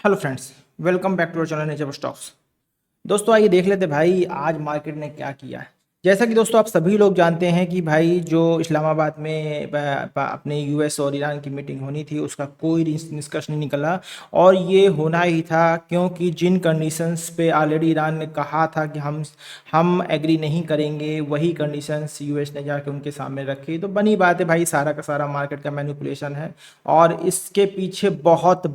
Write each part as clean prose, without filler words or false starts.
Hello friends, welcome back to our channel nature stocks. दोस्तों आइए देख लेते हैं भाई आज मार्केट ने क्या किया है। जैसा कि दोस्तों आप सभी लोग जानते हैं कि भाई जो इस्लामाबाद में अपने यूएस और ईरान की मीटिंग होनी थी उसका कोई निष्कर्ष नहीं निकला। और ये होना ही था क्योंकि जिन कंडीशंस पे ऑलरेडी ईरान ने कहा था कि हम एग्री नहीं करेंगे, वही कंडीशंस यूएस ने जाके उनके सामने रखी। तो बनी बात है भाई, सारा का सारा मार्केट का मैनिपुलेशन है और इसके पीछे बहुत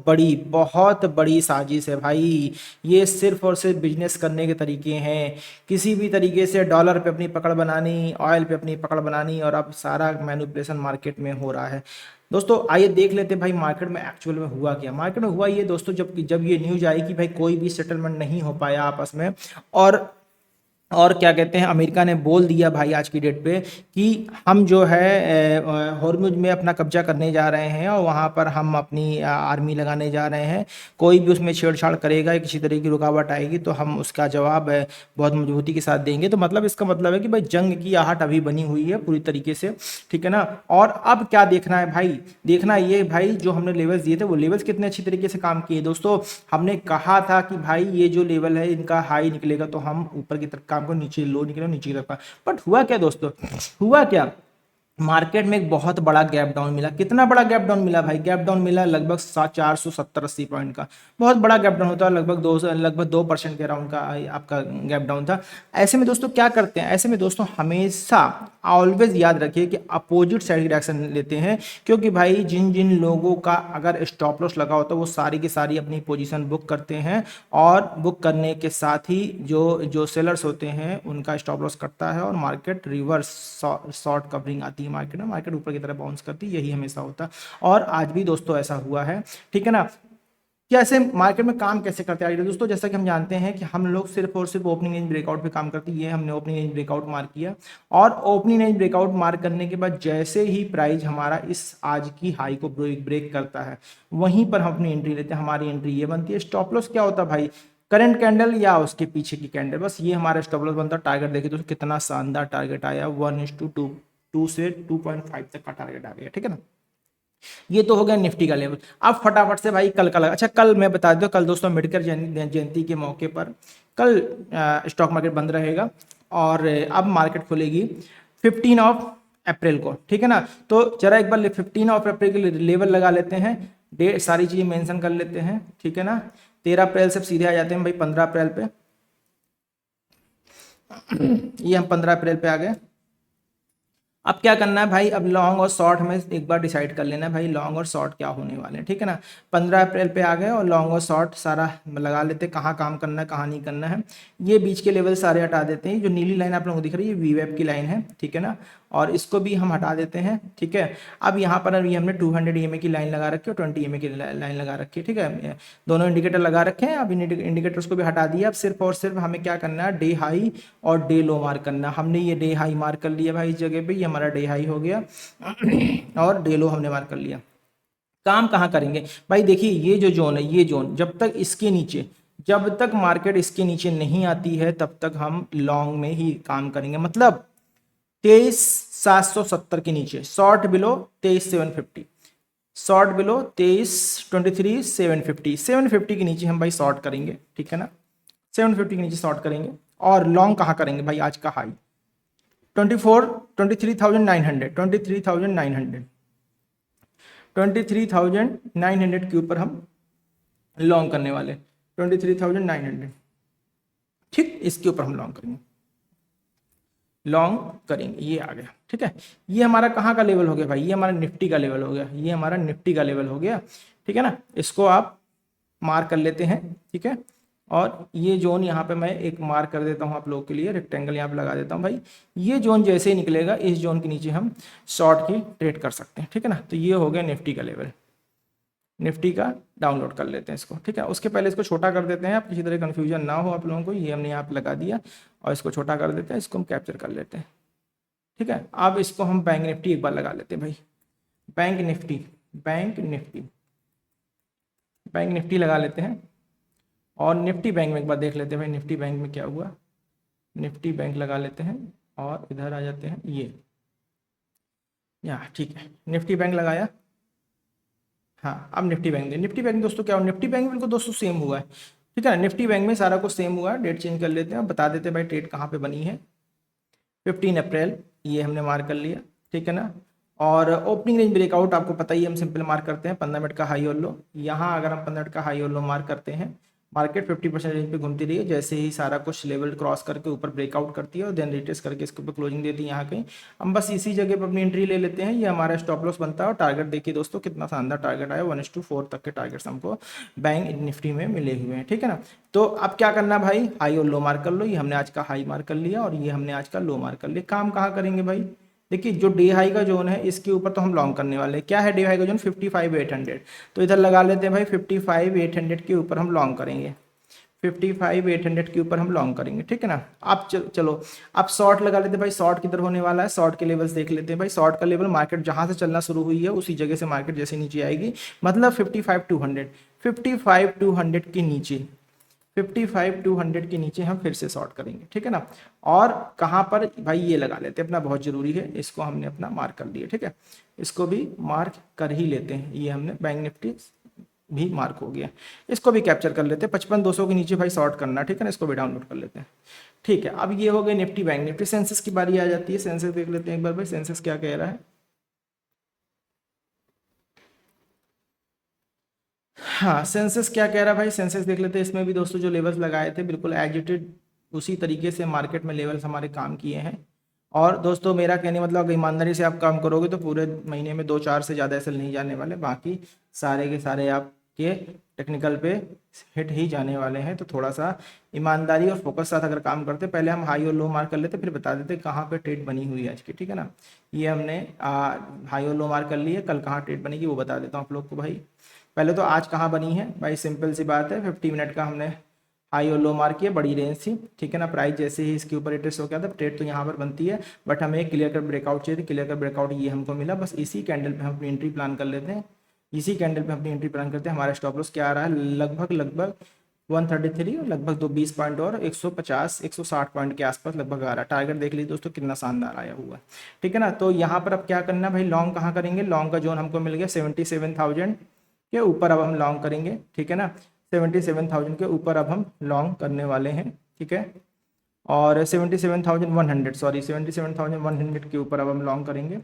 बड़ी साजिश है भाई। ये सिर्फ और सिर्फ बिजनेस करने के तरीके हैं। किसी भी तरीके से डॉलर पे अपनी पकड़ बनानी, ऑयल पे अपनी पकड़ बनानी, और अब सारा मैनिपुलेशन मार्केट में हो रहा है। दोस्तों आइए देख लेते हैं भाई मार्केट में एक्चुअल में हुआ क्या। मार्केट में हुआ ये दोस्तों, जब जब ये न्यूज आई कि भाई कोई भी सेटलमेंट नहीं हो पाया आपस में, और और क्या कहते हैं, अमेरिका ने बोल दिया भाई आज की डेट पे कि हम जो है हॉर्मुज में अपना कब्जा करने जा रहे हैं और वहाँ पर हम अपनी आर्मी लगाने जा रहे हैं। कोई भी उसमें छेड़छाड़ करेगा या किसी तरह की रुकावट आएगी तो हम उसका जवाब बहुत मजबूती के साथ देंगे। तो मतलब इसका मतलब है कि भाई जंग की आहट अभी बनी हुई है पूरी तरीके से, ठीक है ना। और अब क्या देखना है भाई, देखना ये भाई जो हमने लेवल्स दिए थे वो लेवल्स कितने अच्छी तरीके से काम किए। दोस्तों हमने कहा था कि भाई ये जो लेवल है इनका हाई निकलेगा तो हम ऊपर की तरफ काम को, नीचे लो निकले नीचे की तरफ। बट हुआ क्या दोस्तों, हुआ क्या, मार्केट में एक बहुत बड़ा गैप डाउन मिला। कितना बड़ा गैप डाउन मिला भाई, गैप डाउन मिला लगभग 470-80 पॉइंट का। बहुत बड़ा गैप डाउन होता है, लगभग 2% के अराउंड का आपका गैप डाउन था। ऐसे में दोस्तों क्या करते हैं, ऐसे में दोस्तों हमेशा ऑलवेज याद रखिए कि अपोजिट साइड की डायरेक्शन लेते हैं। क्योंकि भाई जिन जिन लोगों का अगर स्टॉप लॉस लगा होता है वो सारी की सारी अपनी पोजीशन बुक करते हैं, और बुक करने के साथ ही जो जो सेलर्स होते हैं उनका स्टॉप लॉस कटता है और मार्केट रिवर्स शॉर्ट कवरिंग आती है। मार्केट में मार्केट ऊपर की तरफ बाउंस करती है, यही हमेशा होता है। और आज भी दोस्तों ऐसा हुआ है, ठीक है ना। कैसे मार्केट में काम कैसे करते हैं दोस्तों, जैसा कि हम जानते हैं कि हम लोग सिर्फ और सिर्फ ओपनिंग रेंज ब्रेकआउट पे काम करते हैं। ये हमने ओपनिंग रेंज ब्रेकआउट मार्क किया, और ओपनिंग रेंज ब्रेकआउट मार्क करने के बाद जैसे ही प्राइस हमारा इस आज की हाई को ब्रेक करता है वहीं पर हम अपनी एंट्री लेते हैं। हमारी एंट्री ये बनती है। स्टॉप लॉस क्या होता है भाई, करंट कैंडल या उसके पीछे की कैंडल, बस ये हमारा स्टॉप लॉस बनता है। टारगेट देखिए दोस्तों कितना शानदार टारगेट आया, 1:2, 2 से 2.5 तक का टारगेट आ गया, ठीक है ना। ये तो हो गया निफ्टी का लेवल। अब फटाफट से भाई कल का लगा, अच्छा कल मैं बता दूं, कल दोस्तों अम्बेडकर जयंती के मौके पर कल स्टॉक मार्केट बंद रहेगा। और अब मार्केट खुलेगी 15 अप्रैल को, ठीक है ना। तो जरा एक बार 15 अप्रैल के लेवल लगा लेते हैं, डेट सारी चीजें मेंशन कर लेते हैं, ठीक है ना। 13 अप्रैल से सीधे आ जाते हैं भाई 15 अप्रैल पे। ये हम 15 अप्रैल पे आ गए। अब क्या करना है भाई, अब लॉन्ग और शॉर्ट में एक बार डिसाइड कर लेना है भाई, लॉन्ग और शॉर्ट क्या होने वाले हैं, ठीक है ना। 15 अप्रैल पे आ गए और लॉन्ग और शॉर्ट सारा लगा लेते हैं, कहाँ काम करना है कहाँ नहीं करना है। ये बीच के लेवल सारे हटा देते हैं। जो नीली लाइन आप लोगों को दिख रही है ये वीवेब की लाइन है, ठीक है ना। और इसको भी हम हटा देते हैं, ठीक है। अब यहाँ पर अभी हमने 200 EMA की लाइन लगा रखी है और 20 EMA की लाइन लगा रखी है, ठीक है। दोनों इंडिकेटर लगा रखे हैं। अब इंडिकेटर्स को भी हटा दिया। अब सिर्फ और सिर्फ हमें क्या करना है, डे हाई और डे लो मार्क करना। हमने ये डे हाई मार्क कर लिया भाई इस जगह पे, ये हमारा डे हाई हो गया और डे लो हमने मार्क कर लिया। काम कहाँ करेंगे भाई, देखिए ये जो जोन है, ये जोन जब तक इसके नीचे, जब तक मार्केट इसके नीचे नहीं आती है तब तक हम लॉन्ग में ही काम करेंगे। मतलब 23,770 के नीचे, शॉर्ट बिलो 23,750, शॉर्ट बिलो 23,23,750, 750 के नीचे हम भाई शॉर्ट करेंगे, ठीक है ना। 750 के नीचे शॉर्ट करेंगे। और लॉन्ग कहाँ करेंगे भाई, आज का हाई 23,900, 23,900 के ऊपर हम लॉन्ग करने वाले, 23,900, ठीक, इसके ऊपर हम लॉन्ग करेंगे, लॉन्ग करेंगे। ये आ गया, ठीक है। ये हमारा कहाँ का लेवल हो गया भाई, ये हमारा निफ्टी का लेवल हो गया, ये हमारा निफ्टी का लेवल हो गया, ठीक है ना। इसको आप मार्क कर लेते हैं, ठीक है। और ये जोन यहाँ पे मैं एक मार्क कर देता हूँ आप लोगों के लिए, रेक्टेंगल यहाँ पे लगा देता हूँ भाई। ये जोन जैसे ही निकलेगा इस जोन के नीचे हम शॉर्ट की ट्रेड कर सकते हैं, ठीक है ना। तो ये हो गया निफ्टी का लेवल, निफ्टी का डाउनलोड कर लेते हैं इसको, ठीक है। उसके पहले इसको छोटा कर देते हैं, आप किसी तरह कन्फ्यूजन ना हो आप लोगों को। ये हमने यहाँ पे लगा दिया और इसको छोटा कर देते हैं, इसको हम कैप्चर कर लेते हैं, ठीक है। अब इसको हम बैंक निफ्टी एक बार लगा लेते हैं भाई, bank Nifty, bank Nifty, bank Nifty लगा लेते हैं। और निफ्टी बैंक में एक बार देख लेते हैं भाई, निफ्टी बैंक में क्या हुआ। निफ्टी बैंक लगा लेते हैं और इधर आ जाते हैं, ये यहाँ, ठीक है। निफ्टी बैंक लगाया, हाँ, अब निफ्टी बैंक निफ्टी बैंक दोस्तों क्या हो, निफ्टी बैंक बिल्कुल दोस्तों सेम हुआ है, ठीक है ना। निफ्टी बैंक में सारा कुछ सेम हुआ है। डेट चेंज कर लेते हैं, अब बता देते हैं भाई ट्रेड कहाँ पे बनी है। 15 अप्रैल, ये हमने मार्क कर लिया, ठीक है ना। और ओपनिंग रेंज ब्रेकआउट आपको पता ही है, हम सिंपल मार्क करते हैं 15 मिनट का हाई और लो। यहाँ अगर हम 15 मिनट का हाई और लो मार्क करते हैं, मार्केट 50% रेंज पे घूमती रही है। जैसे ही सारा कुछ लेवल क्रॉस करके ऊपर ब्रेकआउट करती है और देन रिट्रेस करके इसके ऊपर क्लोजिंग देती है यहाँ कहीं, हम बस इसी जगह पर अपनी एंट्री ले लेते हैं। ये हमारा स्टॉप लॉस बनता है। और टारगेट देखिए दोस्तों कितना शानदार टारगेट आया, 1:4 तक के टारगेट्स हमको बैंक निफ्टी में मिले हुए हैं, ठीक है ना। तो अब क्या करना भाई, हाई और लो मार्क कर लो। ये हमने आज का हाई मार्क कर लिया और ये हमने आज का लो मार्क कर लिया। काम कहाँ करेंगे भाई, देखिए जो डे हाई का जोन है इसके ऊपर तो हम लॉन्ग करने वाले हैं। क्या है डे हाई का जोन, 55,800। तो इधर लगा लेते हैं भाई 55,800 के ऊपर हम लॉन्ग करेंगे। 55,800 के ऊपर हम लॉन्ग करेंगे, ठीक है ना। आप चलो आप शॉर्ट लगा लेते हैं भाई। शॉर्ट किधर होने वाला है, शॉर्ट के लेवल्स देख लेते हैं भाई। शॉर्ट का लेवल मार्केट जहां से चलना शुरू हुई है उसी जगह से मार्केट जैसे नीचे आएगी, मतलब 55,200, 55,200 के नीचे, 55,200 के नीचे हम फिर से शॉर्ट करेंगे, ठीक है ना। और कहाँ पर भाई, ये लगा लेते हैं अपना, बहुत जरूरी है, इसको हमने अपना मार्क कर लिया, ठीक है। इसको भी मार्क कर ही लेते हैं, ये हमने बैंक निफ्टी भी मार्क हो गया। इसको भी कैप्चर कर लेते हैं, 55,200 के नीचे भाई शॉर्ट करना, ठीक है ना। इसको भी डाउनलोड कर लेते हैं, ठीक है। अब ये हो गए निफ्टी बैंक निफ्टी। सेंसेक्स की बारी आ जाती है। सेंसेक्स देख लेते हैं एक बार भाई, सेंसेक्स क्या कह रहा है। हाँ, सेंसेक्स क्या कह रहा है भाई, सेंसेक्स देख लेते हैं। इसमें भी दोस्तों जो लेवल्स लगाए थे बिल्कुल एज इट इज उसी तरीके से मार्केट में लेवल्स हमारे काम किए हैं। और दोस्तों मेरा कहने मतलब अगर ईमानदारी से आप काम करोगे तो पूरे महीने में 2-4 से ज़्यादा एसएल नहीं जाने वाले, बाकी सारे के सारे आपके टेक्निकल पे हिट ही जाने वाले हैं। तो थोड़ा सा ईमानदारी और फोकस साथ अगर काम करते, पहले हम हाई और लो मार्क कर लेते, फिर बता देते कहाँ पे ट्रेड बनी हुई है आज की, ठीक है ना। ये हमने हाई और लो मार्क कर लिए, कल कहाँ ट्रेड बनेगी वो बता देता हूँ आप लोग को भाई। पहले तो आज कहाँ बनी है भाई, सिंपल सी बात है, 50 मिनट का हमने हाई और लो मार्क किया, बड़ी रेंज थी, ठीक है ना। प्राइस जैसे ही इसके ऊपर रिट्रेस हो गया था, ट्रेड तो यहाँ पर बनती है, बट हमें एक क्लियर कर ब्रेकआउट चाहिए थी। क्लियर कर ब्रेकआउट ये हमको मिला, बस इसी कैंडल पे हम अपनी एंट्री प्लान कर लेते हैं। इसी कैंडल पे अपनी एंट्री प्लान करते हैं। हमारा स्टॉप लॉस क्या आ रहा है, लगभग 133 और लगभग 220 पॉइंट और 150 160 पॉइंट के आसपास लगभग आ रहा है। टारगेट देख लीजिए दोस्तों कितना शानदार आया हुआ है, ठीक है ना। तो यहाँ पर अब क्या करना है भाई, लॉन्ग कहाँ करेंगे। लॉन्ग का जोन हमको मिल गया 77,000 के ऊपर, अब हम लॉन्ग करेंगे, ठीक है ना। 77,000 के ऊपर अब हम लॉन्ग करने वाले हैं, ठीक है। और 77,100 सॉरी 77,100 के ऊपर अब हम लॉन्ग करेंगे।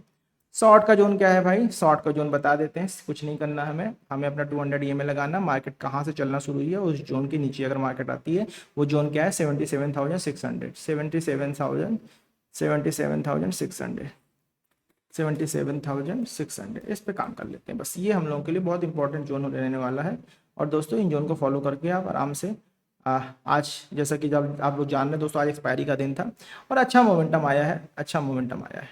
शॉर्ट का जोन क्या है भाई, शॉर्ट का जोन बता देते हैं। कुछ नहीं करना हमें हमें अपना 200 EMA लगाना। मार्केट कहाँ से चलना शुरू हुई है उस जोन के नीचे अगर मार्केट आती है, वो जोन क्या है 77,600, 77,600 इस पे काम कर लेते हैं। बस ये हम लोगों के लिए बहुत इंपॉर्टेंट जोन रहने वाला है। और दोस्तों इन जोन को फॉलो करके आप आराम से आज जैसा कि जब आप लोग जान रहे हैं दोस्तों, आज एक्सपायरी का दिन था और अच्छा मोमेंटम आया है, अच्छा मोमेंटम आया है।